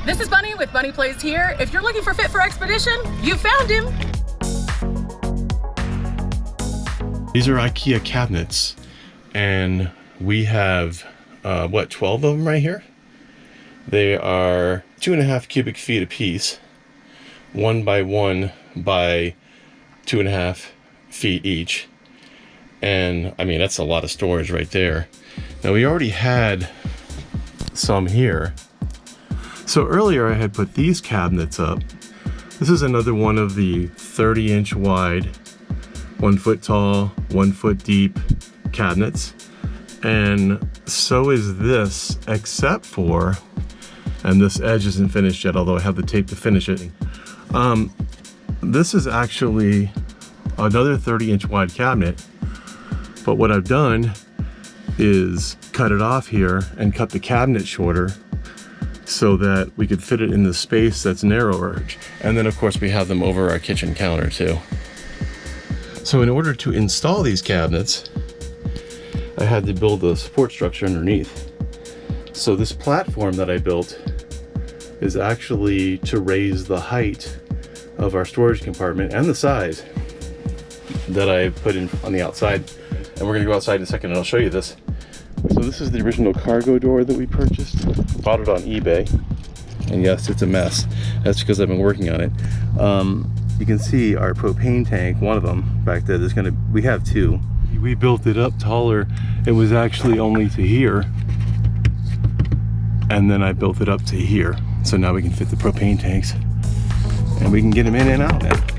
This is Bunny with Bunny Plays Here. If you're looking for Fit for Expedition, you found him. These are IKEA cabinets, and we have, 12 of them right here? They are 2.5 cubic feet a piece, 1 by 1 by 2.5 feet each. And I mean, that's a lot of storage right there. Now we already had some here. So earlier I had put these cabinets up. This is another one of the 30-inch wide, 1 foot tall, 1 foot deep cabinets. And so is this, except for, and this edge isn't finished yet, although I have the tape to finish it. This is actually another 30-inch wide cabinet, but what I've done is cut it off here and cut the cabinet shorter so that we could fit it in the space that's narrower. And then of course we have them over our kitchen counter too. So in order to install these cabinets, I had to build a support structure underneath. So this platform that I built is actually to raise the height of our storage compartment and the size that I put in on the outside. And we're gonna go outside in a second and I'll show you this. So this is the original cargo door that we purchased. Bought it on eBay. And yes, it's a mess. That's because I've been working on it. You can see our propane tank, one of them back there, we have 2. We built it up taller. It was actually only to here. And then I built it up to here. So now we can fit the propane tanks. And we can get them in and out now.